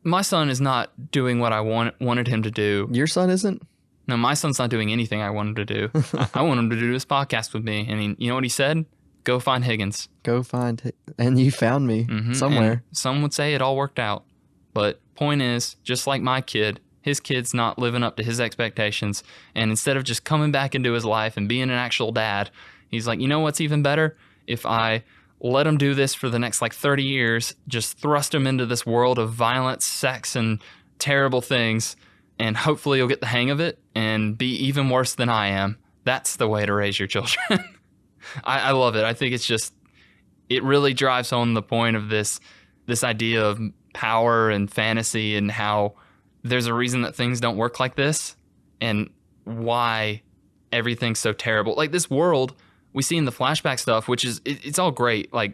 Speaker 1: my son is not doing what I wanted him to do.
Speaker 2: Your son isn't?
Speaker 1: No, my son's not doing anything I want him to do. I want him to do this podcast with me. And you know what he said? Go find Higgins.
Speaker 2: Go find and you found me somewhere.
Speaker 1: And some would say it all worked out. But point is, just like my kid, his kid's not living up to his expectations. And instead of just coming back into his life and being an actual dad, he's like, you know what's even better? If I let him do this for the next 30 years, just thrust him into this world of violence, sex, and terrible things, and hopefully he'll get the hang of it and be even worse than I am. That's the way to raise your children. I love it. I think it really drives home the point of this idea of power and fantasy and how there's a reason that things don't work like this and why everything's so terrible. This world we see in the flashback stuff, which is, it's all great. I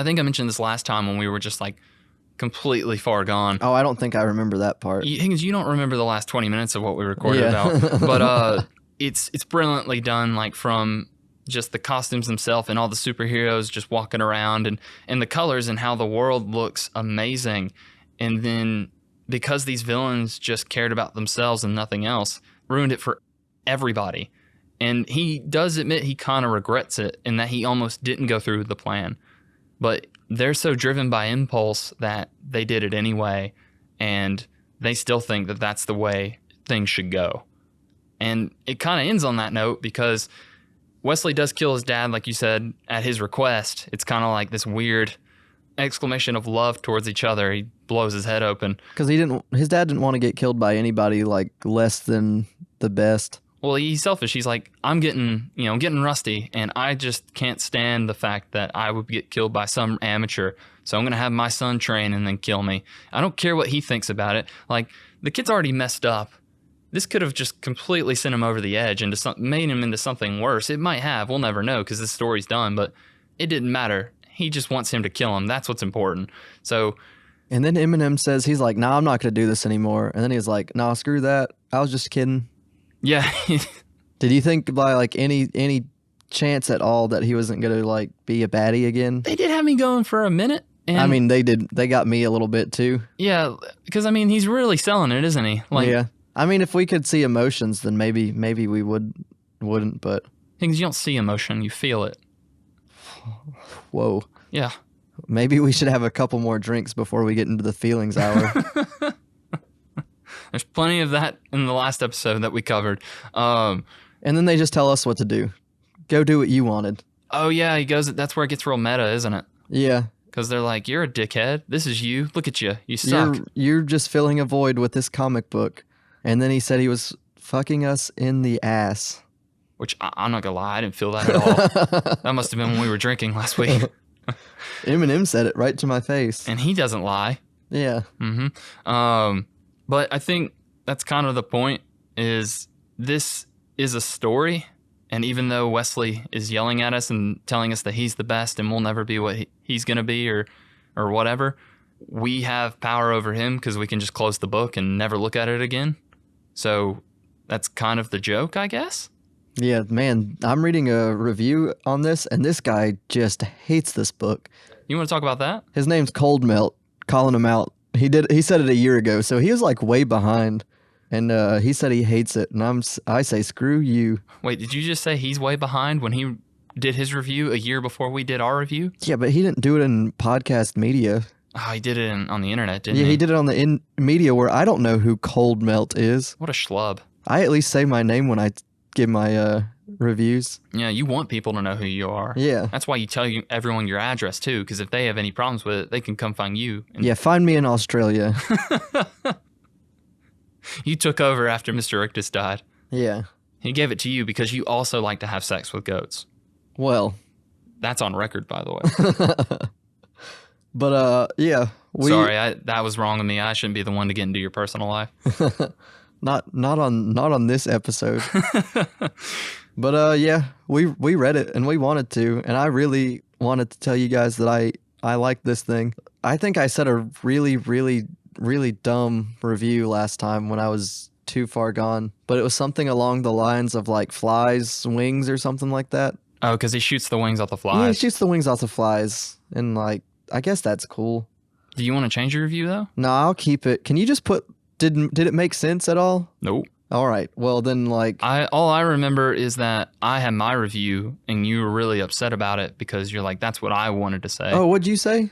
Speaker 1: think I mentioned this last time when we were just completely far gone.
Speaker 2: Oh, I don't think I remember that part.
Speaker 1: Higgins, you don't remember the last 20 minutes of what we recorded about. But it's brilliantly done, from just the costumes themselves and all the superheroes just walking around and the colors and how the world looks amazing. And then because these villains just cared about themselves and nothing else, ruined it for everybody. And he does admit he kind of regrets it and that he almost didn't go through with the plan. But they're so driven by impulse that they did it anyway. And they still think that that's the way things should go. And it kind of ends on that note because Wesley does kill his dad, like you said, at his request. It's kind of like this weird exclamation of love towards each other. He blows his head open.
Speaker 2: Because his dad didn't want to get killed by anybody like less than the best.
Speaker 1: Well, he's selfish. He's like, I'm getting rusty, and I just can't stand the fact that I would get killed by some amateur. So I'm going to have my son train and then kill me. I don't care what he thinks about it. Like, the kid's already messed up. This could have just completely sent him over the edge and made him into something worse. It might have. We'll never know because this story's done, but it didn't matter. He just wants him to kill him. That's what's important. So,
Speaker 2: and then Eminem says, he's like, nah, I'm not going to do this anymore. And then he's like, nah, screw that. I was just kidding.
Speaker 1: yeah.
Speaker 2: Did you think by like any chance at all that he wasn't going to like be a baddie again?
Speaker 1: They did have me going for a minute. And
Speaker 2: I mean, they did. They got me a little bit too.
Speaker 1: yeah, because, I mean, he's really selling it, isn't he? Like,
Speaker 2: Yeah. I mean, if we could see emotions, then maybe we wouldn't, but
Speaker 1: things you don't see emotion, you feel it.
Speaker 2: whoa.
Speaker 1: Yeah.
Speaker 2: Maybe we should have a couple more drinks before we get into the feelings hour.
Speaker 1: There's plenty of that in the last episode that we covered.
Speaker 2: And then they just tell us what to do. Go do what you wanted.
Speaker 1: Oh, yeah, he goes, that's where it gets real meta, isn't it?
Speaker 2: Yeah.
Speaker 1: Because they're like, you're a dickhead. This is you. Look at you. You suck.
Speaker 2: You're just filling a void with this comic book. And then he said he was fucking us in the ass.
Speaker 1: Which I'm not going to lie, I didn't feel that at all. That must have been when we were drinking last week.
Speaker 2: Eminem said it right to my face.
Speaker 1: And he doesn't lie.
Speaker 2: Yeah.
Speaker 1: But I think that's kind of the point, is this is a story. And even though Wesley is yelling at us and telling us that he's the best and we'll never be what he's going to be or whatever, we have power over him because we can just close the book and never look at it again. So that's kind of the joke, I guess.
Speaker 2: Yeah, man, I'm reading a review on this, and this guy just hates this book.
Speaker 1: You want to talk about that?
Speaker 2: His name's Cold Melt, calling him out. He said it a year ago, so he was like way behind, and he said he hates it, and I say screw you.
Speaker 1: Wait, did you just say he's way behind when he did his review a year before we did our review?
Speaker 2: Yeah, but he didn't do it in podcast media.
Speaker 1: Oh, he did it on the internet, didn't he?
Speaker 2: Yeah, he did it on the media where I don't know who Cold Melt is.
Speaker 1: What a schlub.
Speaker 2: I at least say my name when I give my reviews.
Speaker 1: Yeah, you want people to know who you are.
Speaker 2: Yeah.
Speaker 1: That's why you tell everyone your address, too, because if they have any problems with it, they can come find you. And
Speaker 2: Yeah, find me in Australia.
Speaker 1: you took over after Mr. Rictus died.
Speaker 2: Yeah.
Speaker 1: He gave it to you because you also like to have sex with goats.
Speaker 2: Well.
Speaker 1: That's on record, by the way.
Speaker 2: But, yeah.
Speaker 1: Sorry, that was wrong of me. I shouldn't be the one to get into your personal life.
Speaker 2: Not on this episode. But yeah, we read it and we wanted to, and I really wanted to tell you guys that I like this thing. I think I said a really, really, really dumb review last time when I was too far gone, but it was something along the lines of like flies, wings, or something like that.
Speaker 1: Oh, because he shoots the wings off the
Speaker 2: Yeah, he
Speaker 1: flies.
Speaker 2: shoots the wings off the flies, and like I guess that's cool.
Speaker 1: Do you want to change your review, though?
Speaker 2: No, I'll keep it. Can you just put did it make sense at all?
Speaker 1: Nope.
Speaker 2: All right. Well, then like
Speaker 1: All I remember is that I had my review and you were really upset about it because you're like, that's what I wanted to say.
Speaker 2: Oh, what'd you say?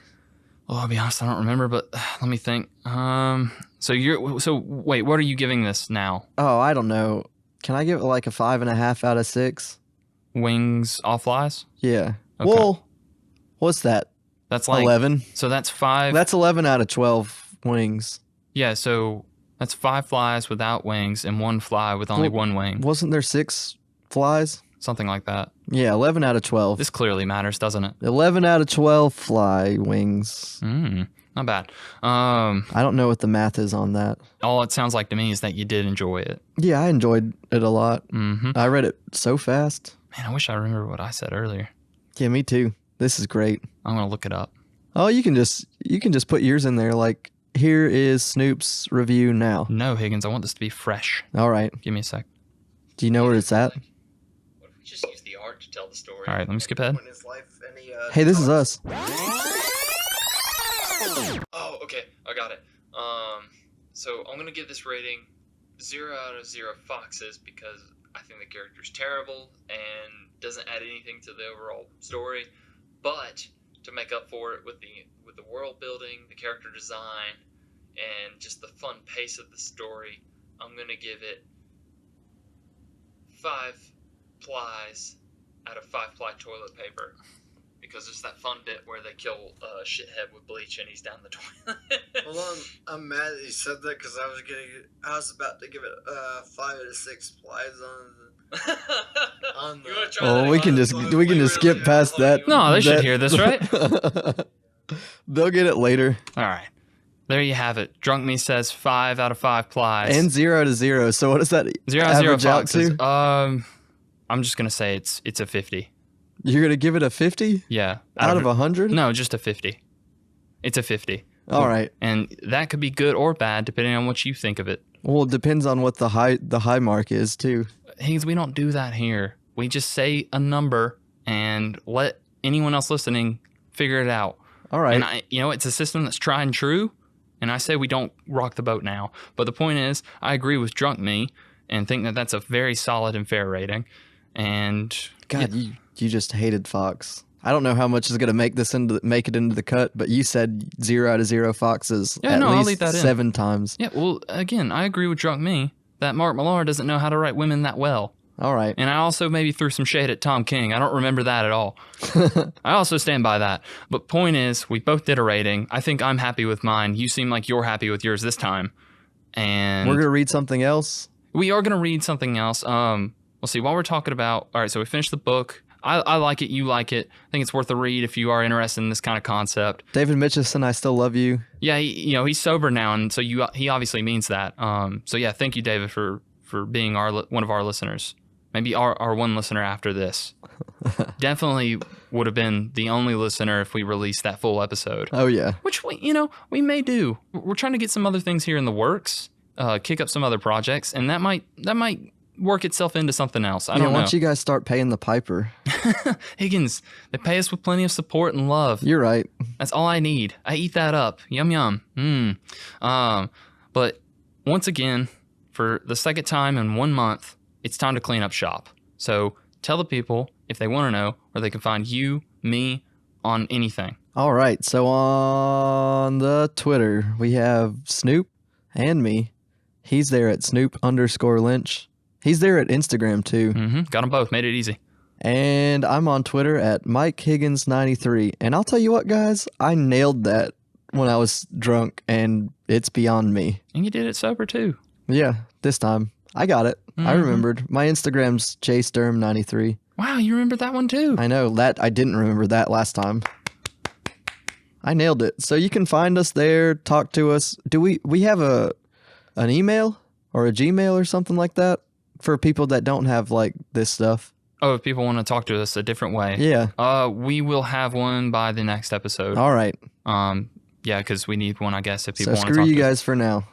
Speaker 1: Oh, I'll be honest, I don't remember, but let me think. So wait, what are you giving this now?
Speaker 2: Oh, I don't know. Can I give it like a 5.5 out of 6?
Speaker 1: Wings off flies?
Speaker 2: Yeah.
Speaker 1: Okay.
Speaker 2: Well, what's that?
Speaker 1: That's like
Speaker 2: 11.
Speaker 1: So that's 5.
Speaker 2: That's 11 out of 12 wings.
Speaker 1: Yeah, so that's 5 flies without wings and 1 fly with only
Speaker 2: Well,
Speaker 1: 1 wing.
Speaker 2: Wasn't there 6 flies?
Speaker 1: Something like that.
Speaker 2: Yeah, 11 out of 12.
Speaker 1: This clearly matters, doesn't it?
Speaker 2: 11 out of 12 fly wings.
Speaker 1: Not bad.
Speaker 2: I don't know what the math is on that.
Speaker 1: All it sounds like to me is that you did enjoy it.
Speaker 2: Yeah, I enjoyed it a lot.
Speaker 1: Mm-hmm.
Speaker 2: I read it so fast.
Speaker 1: Man, I wish I remembered what I said earlier.
Speaker 2: Yeah, me too. This is great.
Speaker 1: I'm gonna look it up.
Speaker 2: Oh, you can just put yours in there. Like, here is Snoop's review now.
Speaker 1: No, Higgins, I want this to be fresh.
Speaker 2: All right.
Speaker 1: Give me a sec.
Speaker 2: Do you know where it's at?
Speaker 1: What if we just use the art to tell the story? All right, let me skip ahead.
Speaker 2: Hey, this is us.
Speaker 1: Oh, okay, I got it. So I'm gonna give this rating 0 out of 0 foxes because I think the character's terrible and doesn't add anything to the overall story. But to make up for it with the world building, the character design, and just the fun pace of the story, I'm gonna give it 5 plies out of 5-ply toilet paper. Because there's that fun bit where they kill Shithead with bleach and he's down the toilet.
Speaker 4: Well, I'm mad that you said that because I was about to give it 5 out of 6 plies on
Speaker 1: You wanna
Speaker 4: the.
Speaker 1: try
Speaker 2: Oh,
Speaker 1: that
Speaker 2: we
Speaker 1: again?
Speaker 2: can just skip past that.
Speaker 1: No, they should
Speaker 2: that-
Speaker 1: hear this, right?
Speaker 2: They'll get it later.
Speaker 1: All right. There you have it. Drunk Me says 5 out of 5 plies.
Speaker 2: And 0 to 0. So what does that
Speaker 1: 0 out of 0
Speaker 2: average out
Speaker 1: foxes.
Speaker 2: to?
Speaker 1: I'm just going to say it's a 50.
Speaker 2: You're gonna give it a 50
Speaker 1: Yeah.
Speaker 2: out of 100?
Speaker 1: No, just a 50. It's a 50.
Speaker 2: All right.
Speaker 1: And that could be good or bad depending on what you think of it.
Speaker 2: Well, it depends on what the high mark is too.
Speaker 1: Higgins, we don't do that here. We just say a number and let anyone else listening figure it out.
Speaker 2: All right.
Speaker 1: And it's a system that's tried and true. And I say we don't rock the boat now. But the point is, I agree with Drunk Me and think that that's a very solid and fair rating. And
Speaker 2: God, you just hated Fox. I don't know how much is gonna make it into the cut, but you said 0 out of 0 foxes
Speaker 1: Yeah,
Speaker 2: at
Speaker 1: no, I'll
Speaker 2: least
Speaker 1: leave that in.
Speaker 2: 7 times.
Speaker 1: yeah, well, again, I agree with Drunk Me that Mark Millar doesn't know how to write women that well.
Speaker 2: All right.
Speaker 1: And I also maybe threw some shade at Tom King. I don't remember that at all. I also stand by that. But point is, we both did a rating. I think I'm happy with mine. You seem like you're happy with yours this time. And
Speaker 2: We're gonna read something else.
Speaker 1: we are going to read something else. We'll see. While we're talking about, all right, so we finished the book. I like it. You like it. I think it's worth a read if you are interested in this kind of concept.
Speaker 2: David Mitchison, I still love you.
Speaker 1: Yeah, he's sober now, and so he obviously means that. So yeah, thank you, David, for being one of our listeners. Maybe our one listener after this. Definitely would have been the only listener if we released that full episode,
Speaker 2: Oh yeah.
Speaker 1: which we may do. We're trying to get some other things here in the works, kick up some other projects, and that might work itself into something else. I don't know.
Speaker 2: Once you guys start paying the piper,
Speaker 1: Higgins, they pay us with plenty of support and love.
Speaker 2: you're right.
Speaker 1: That's all I need. I eat that up. Yum yum. But once again, for the second time in 1 month, it's time to clean up shop. So tell the people if they want to know where they can find you, me, on anything.
Speaker 2: All right. So on the Twitter, we have Snoop and me. He's there at Snoop_Lynch. He's there at Instagram too.
Speaker 1: Got them both. Made it easy.
Speaker 2: And I'm on Twitter at Mike Higgins93. And I'll tell you what, guys, I nailed that when I was drunk, and it's beyond me.
Speaker 1: And you did it sober too.
Speaker 2: Yeah, this time. I got it. I remembered. My Instagram's JSturm93.
Speaker 1: Wow, you remembered that one too.
Speaker 2: I know that I didn't remember that last time. I nailed it. So you can find us there, talk to us. Do we have an email or a Gmail or something like that for people that don't have like this stuff?
Speaker 1: Oh, if people want to talk to us a different way.
Speaker 2: Yeah.
Speaker 1: We will have one by the next episode.
Speaker 2: All right.
Speaker 1: Yeah, because we need one, I guess, if people
Speaker 2: So
Speaker 1: want to
Speaker 2: screw
Speaker 1: talk
Speaker 2: you
Speaker 1: to us.
Speaker 2: guys for now.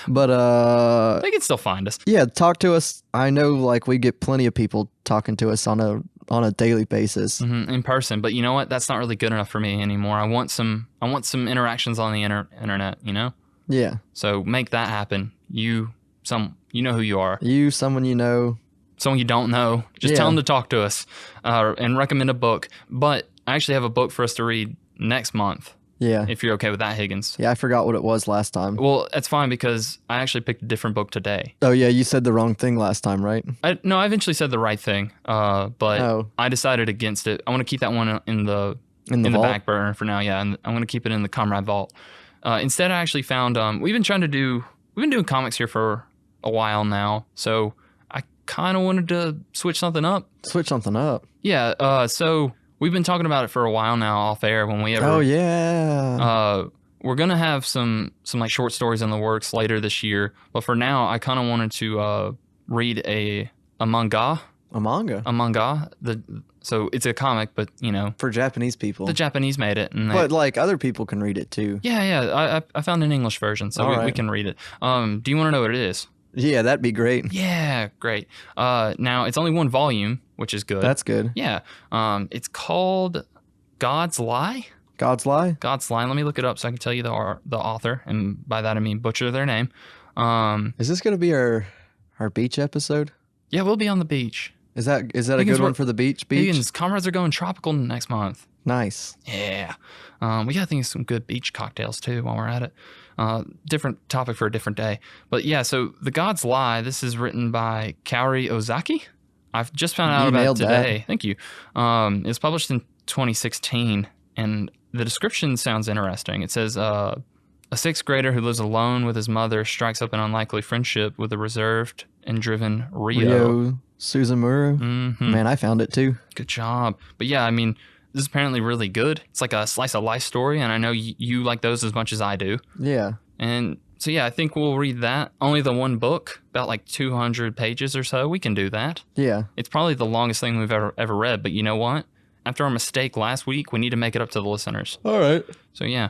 Speaker 2: But
Speaker 1: They can still find us.
Speaker 2: yeah, talk to us. I know like we get plenty of people talking to us on a daily basis.
Speaker 1: In person, but you know what? That's not really good enough for me anymore. I want some interactions on the internet.
Speaker 2: Yeah.
Speaker 1: So make that happen. You know who you are.
Speaker 2: Someone you know.
Speaker 1: Someone you don't know. Just
Speaker 2: Yeah.
Speaker 1: tell them to talk to us, and recommend a book. But I actually have a book for us to read next month.
Speaker 2: Yeah.
Speaker 1: If you're okay with that, Higgins.
Speaker 2: Yeah, I forgot what it was last time.
Speaker 1: Well, that's fine because I actually picked a different book today.
Speaker 2: Oh yeah, you said the wrong thing last time, right?
Speaker 1: No, I eventually said the right thing, but
Speaker 2: Oh.
Speaker 1: I decided against it. I want to keep that one in the
Speaker 2: vault?
Speaker 1: back burner for now. Yeah, and I'm going to keep it in the Comrade Vault. Instead, I actually found we've been doing comics here for a while now, so I kind of wanted to switch something up.
Speaker 2: Switch something up.
Speaker 1: Yeah, so we've been talking about it for a while now off air when we ever.
Speaker 2: Oh yeah.
Speaker 1: We're gonna have some like short stories in the works later this year, but for now, I kind of wanted to read a manga.
Speaker 2: A manga.
Speaker 1: A manga. So it's a comic, but
Speaker 2: For Japanese people.
Speaker 1: the Japanese made it, and
Speaker 2: But like other people can read it too.
Speaker 1: yeah. I found an English version, so we
Speaker 2: Alright.
Speaker 1: can read it. Do you want to know what it is?
Speaker 2: Yeah, that'd be great.
Speaker 1: Yeah, great. Now it's only one volume, which is good.
Speaker 2: That's good.
Speaker 1: yeah. It's called God's Lie.
Speaker 2: God's Lie?
Speaker 1: God's Lie. Let me look it up so I can tell you the author, and by that I mean butcher their name.
Speaker 2: Is this gonna be our beach episode?
Speaker 1: Yeah, we'll be on the beach.
Speaker 2: Is that a
Speaker 1: Higgins,
Speaker 2: good one
Speaker 1: we're-
Speaker 2: for the beach?
Speaker 1: Higgins, comrades are going tropical next month.
Speaker 2: Nice.
Speaker 1: Yeah. We got to think of some good beach cocktails too while we're at it. Different topic for a different day. But yeah, so The Gods Lie, this is written by Kaori Ozaki. I've just found out
Speaker 2: You
Speaker 1: about it
Speaker 2: nailed that.
Speaker 1: today. Thank you. It was published in 2016, and the description sounds interesting. It says, a sixth grader who lives alone with his mother strikes up an unlikely friendship with a reserved and driven Rio.
Speaker 2: Suzumura.
Speaker 1: Mhm.
Speaker 2: Man, I found it too.
Speaker 1: Good job. But yeah, I mean, this is apparently really good. It's like a slice of life story, and I know you like those as much as I do.
Speaker 2: Yeah.
Speaker 1: And so yeah, I think we'll read that. Only the one book, about like 200 pages or so. We can do that.
Speaker 2: Yeah.
Speaker 1: It's probably the longest thing we've ever read, but you know what? After our mistake last week, we need to make it up to the listeners.
Speaker 2: All right.
Speaker 1: So yeah,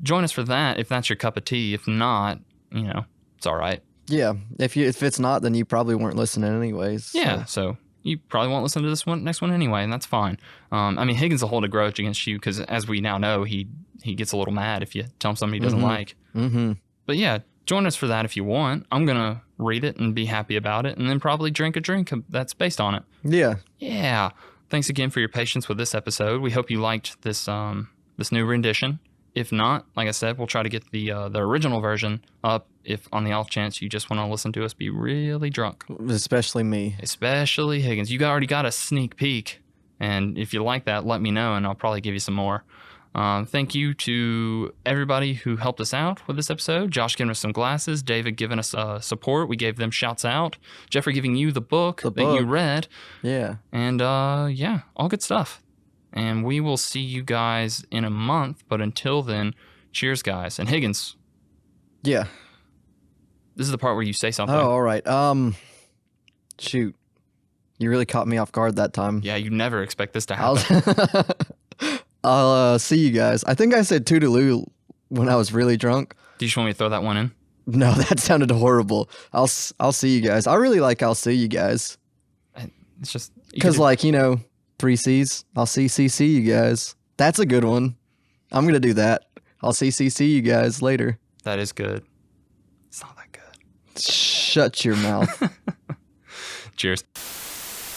Speaker 1: join us for that if that's your cup of tea. If not, it's all right.
Speaker 2: Yeah. If it's not, then you probably weren't listening anyways. so-
Speaker 1: Yeah, so you probably won't listen to this next one anyway, and that's fine. I mean, Higgins will hold a grudge against you because, as we now know, he gets a little mad if you tell him something he doesn't like.
Speaker 2: Mm-hmm.
Speaker 1: But yeah, join us for that if you want. I'm gonna read it and be happy about it, and then probably drink a drink that's based on it.
Speaker 2: Yeah.
Speaker 1: Yeah. Thanks again for your patience with this episode. We hope you liked this this new rendition. If not, like I said, we'll try to get the original version up. If on the off chance you just want to listen to us be really drunk,
Speaker 2: Especially me.
Speaker 1: especially Higgins, you already got a sneak peek, and if you like that, let me know, and I'll probably give you some more. Thank you to everybody who helped us out with this episode. Josh giving us some glasses, David giving us support. We gave them shouts out. Jeffrey giving you the book that you read.
Speaker 2: Yeah.
Speaker 1: And yeah, all good stuff. And we will see you guys in a month. But until then, cheers, guys. And Higgins,
Speaker 2: Yeah.
Speaker 1: this is the part where you say something.
Speaker 2: Oh, all right. Shoot. You really caught me off guard that time.
Speaker 1: Yeah, you never expect this to
Speaker 2: I'll
Speaker 1: happen.
Speaker 2: I'll see you guys. I think I said toodaloo when I was really drunk.
Speaker 1: Do you just want me to throw that one in?
Speaker 2: No, that sounded horrible. I'll see you guys. I really like I'll see you guys.
Speaker 1: It's just you
Speaker 2: Because,
Speaker 1: could-
Speaker 2: like, 3C's. I'll see you guys. That's a good one. I'm going to do that. I'll see you guys later.
Speaker 1: that is good. It's not that good.
Speaker 2: Shut your mouth.
Speaker 1: Cheers.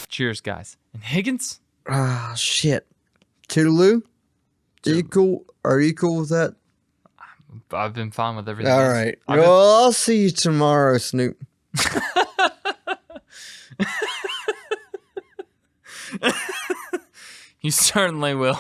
Speaker 1: Cheers, guys. And Higgins?
Speaker 2: Ah, shit. Toodaloo? Are you cool with that?
Speaker 1: I've been fine with everything.
Speaker 2: All right.
Speaker 1: I've been-
Speaker 2: Well, I'll see you tomorrow, Snoop.
Speaker 1: You certainly will.